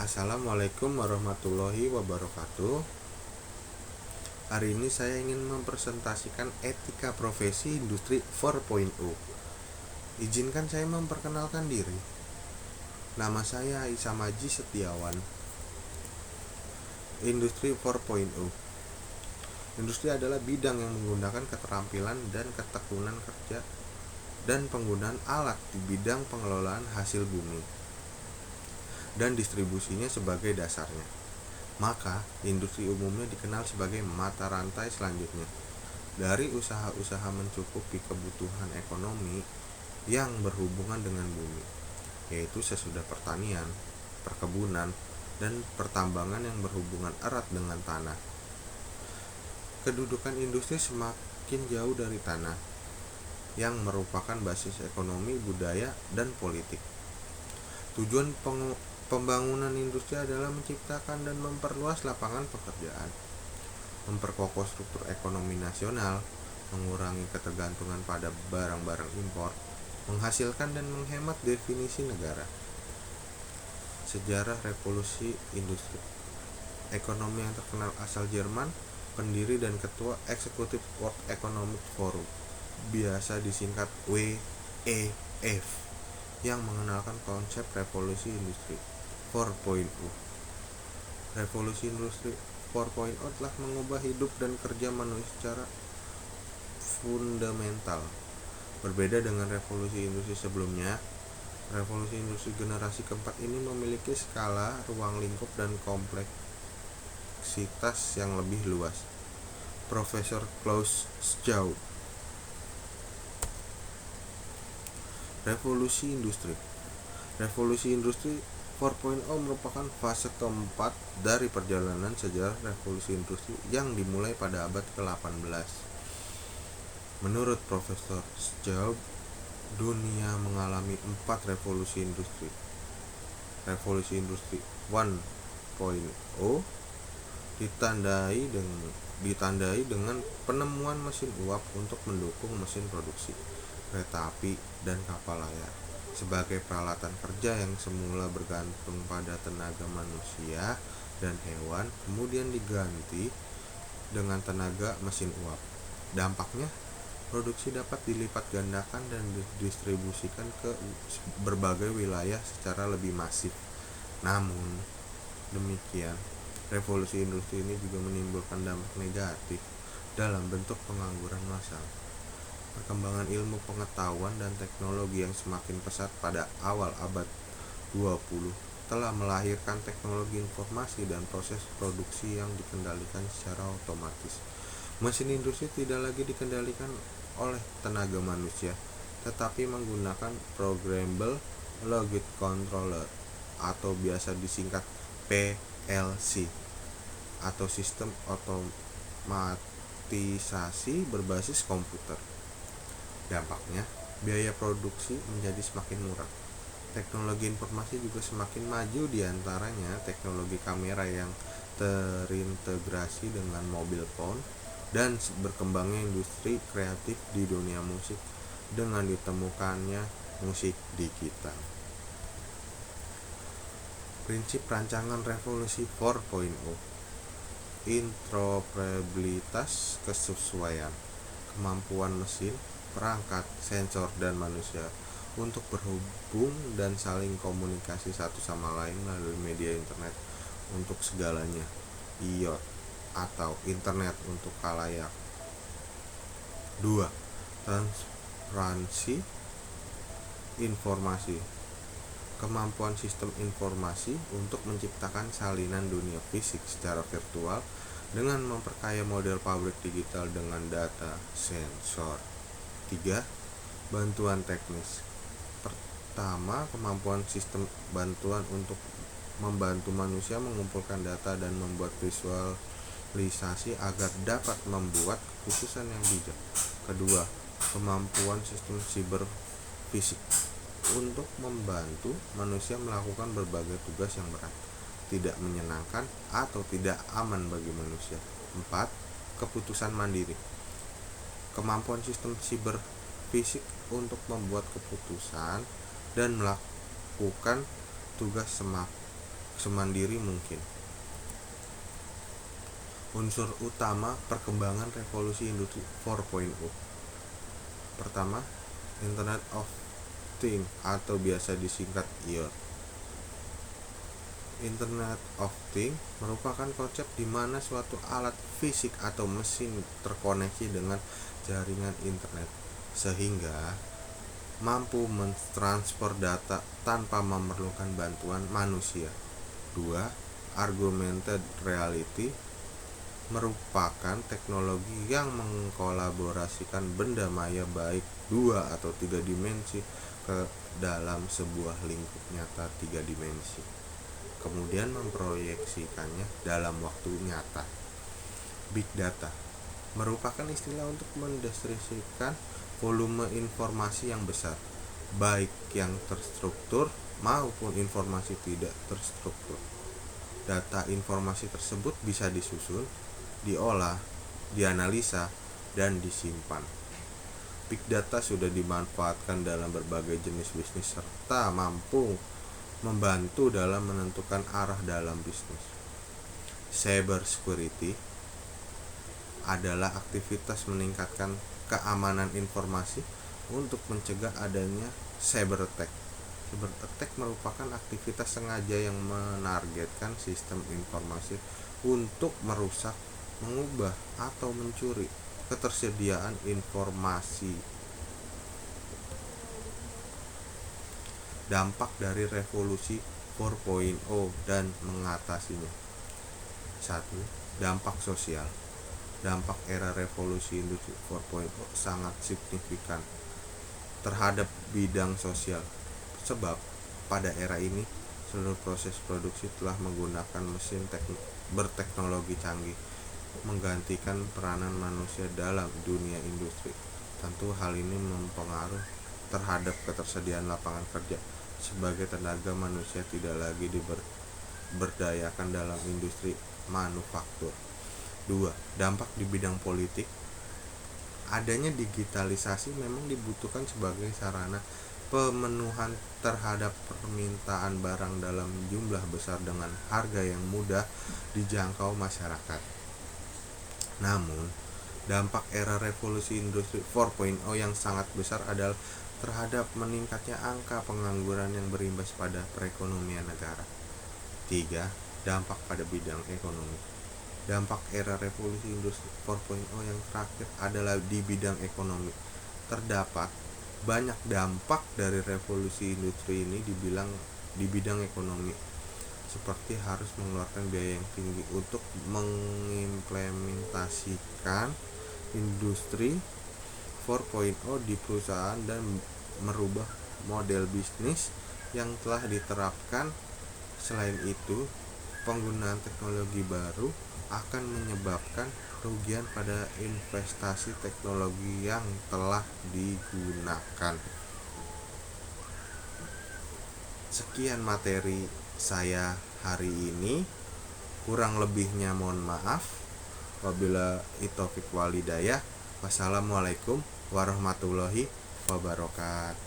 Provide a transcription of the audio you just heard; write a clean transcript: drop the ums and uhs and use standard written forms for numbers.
Assalamualaikum warahmatullahi wabarakatuh. Hari ini saya ingin mempresentasikan etika profesi industri 4.0. Izinkan saya memperkenalkan diri. Nama saya Isa Maji Setiawan. Industri 4.0. Industri adalah bidang yang menggunakan keterampilan dan ketekunan kerja dan penggunaan alat di bidang pengelolaan hasil bumi dan distribusinya sebagai dasarnya. Maka, industri umumnya dikenal sebagai mata rantai selanjutnya dari usaha-usaha mencukupi kebutuhan ekonomi yang berhubungan dengan bumi, yaitu sesudah pertanian, perkebunan, dan pertambangan yang berhubungan erat dengan tanah. Kedudukan industri semakin jauh dari tanah, yang merupakan basis ekonomi, budaya, dan politik. Tujuan pembangunan industri adalah menciptakan dan memperluas lapangan pekerjaan, memperkokoh struktur ekonomi nasional, mengurangi ketergantungan pada barang-barang impor, menghasilkan dan menghemat definisi negara. Sejarah revolusi industri. Ekonomi yang terkenal asal Jerman, pendiri dan ketua eksekutif World Economic Forum, biasa disingkat WEF, yang mengenalkan konsep revolusi industri 4.0. Revolusi industri 4.0 telah mengubah hidup dan kerja manusia secara fundamental. Berbeda dengan revolusi industri sebelumnya, revolusi industri generasi keempat ini memiliki skala, ruang lingkup, dan kompleksitas yang lebih luas. Profesor Klaus Schwab. Revolusi industri. Revolusi industri 4.0 merupakan fase keempat dari perjalanan sejarah revolusi industri yang dimulai pada abad ke-18. Menurut Profesor Schwab, dunia mengalami 4 revolusi industri. Revolusi industri 1.0 ditandai dengan penemuan mesin uap untuk mendukung mesin produksi kereta api dan kapal layar sebagai peralatan kerja yang semula bergantung pada tenaga manusia dan hewan, kemudian diganti dengan tenaga mesin uap. Dampaknya, produksi dapat dilipat gandakan dan didistribusikan ke berbagai wilayah secara lebih masif. Namun demikian, revolusi industri ini juga menimbulkan dampak negatif dalam bentuk pengangguran massal. Perkembangan ilmu pengetahuan dan teknologi yang semakin pesat pada awal abad 20 telah melahirkan teknologi informasi dan proses produksi yang dikendalikan secara otomatis. Mesin industri tidak lagi dikendalikan oleh tenaga manusia, tetapi menggunakan Programmable Logic Controller atau biasa disingkat PLC atau sistem otomatisasi berbasis komputer. Dampaknya, biaya produksi menjadi semakin murah. Teknologi informasi juga semakin maju, diantaranya teknologi kamera yang terintegrasi dengan mobile phone dan berkembangnya industri kreatif di dunia musik dengan ditemukannya musik digital. Prinsip rancangan revolusi 4.0. Interoperabilitas kesesuaian, kemampuan mesin, perangkat, sensor, dan manusia untuk berhubung dan saling komunikasi satu sama lain melalui media internet untuk segalanya, IoT atau internet untuk khalayak. 2. Transparansi informasi, kemampuan sistem informasi untuk menciptakan salinan dunia fisik secara virtual dengan memperkaya model pabrik digital dengan data sensor. 3. Bantuan teknis. Pertama, kemampuan sistem bantuan untuk membantu manusia mengumpulkan data dan membuat visualisasi agar dapat membuat keputusan yang bijak. Kedua, kemampuan sistem siber fisik untuk membantu manusia melakukan berbagai tugas yang berat, tidak menyenangkan, atau tidak aman bagi manusia. 4. Keputusan mandiri. Kemampuan sistem siber fisik untuk membuat keputusan dan melakukan tugas semandiri mungkin. Unsur utama perkembangan revolusi industri 4.0. Pertama, Internet of Things atau biasa disingkat IoT. Internet of Things merupakan konsep di mana suatu alat fisik atau mesin terkoneksi dengan jaringan internet sehingga mampu mentransfer data tanpa memerlukan bantuan manusia. 2. Augmented reality merupakan teknologi yang mengkolaborasikan benda maya baik 2 atau 3 dimensi ke dalam sebuah lingkup nyata 3 dimensi, kemudian memproyeksikannya dalam waktu nyata. Big data merupakan istilah untuk mendeskripsikan volume informasi yang besar, baik yang terstruktur maupun informasi tidak terstruktur. Data informasi tersebut bisa disusun, diolah, dianalisa, dan disimpan. Big data sudah dimanfaatkan dalam berbagai jenis bisnis serta mampu membantu dalam menentukan arah dalam bisnis. Cyber security adalah aktivitas meningkatkan keamanan informasi untuk mencegah adanya cyber attack. Cyber attack merupakan aktivitas sengaja yang menargetkan sistem informasi untuk merusak, mengubah, atau mencuri ketersediaan informasi. Dampak dari revolusi 4.0 dan mengatasinya. 1. Dampak sosial. Dampak era revolusi industri 4.0 sangat signifikan terhadap bidang sosial, sebab pada era ini seluruh proses produksi telah menggunakan mesin berteknologi canggih, menggantikan peranan manusia dalam dunia industri. Tentu hal ini mempengaruhi terhadap ketersediaan lapangan kerja, sebagai tenaga manusia tidak lagi diberdayakan dalam industri manufaktur. 2. Dampak di bidang politik. Adanya digitalisasi memang dibutuhkan sebagai sarana pemenuhan terhadap permintaan barang dalam jumlah besar dengan harga yang mudah dijangkau masyarakat. Namun, dampak era revolusi industri 4.0 yang sangat besar adalah terhadap meningkatnya angka pengangguran yang berimbas pada perekonomian negara. 3. Dampak pada bidang ekonomi. Dampak era revolusi industri 4.0 yang terakhir adalah di bidang ekonomi. Terdapat banyak dampak dari revolusi industri ini di bidang ekonomi, seperti harus mengeluarkan biaya yang tinggi untuk mengimplementasikan industri 4.0 di perusahaan dan merubah model bisnis yang telah diterapkan. Selain itu, penggunaan teknologi baru akan menyebabkan kerugian pada investasi teknologi yang telah digunakan. Sekian materi saya hari ini, kurang lebihnya mohon maaf. Wabillahi taufiq walhidayah. Wassalamualaikum warahmatullahi wabarakatuh.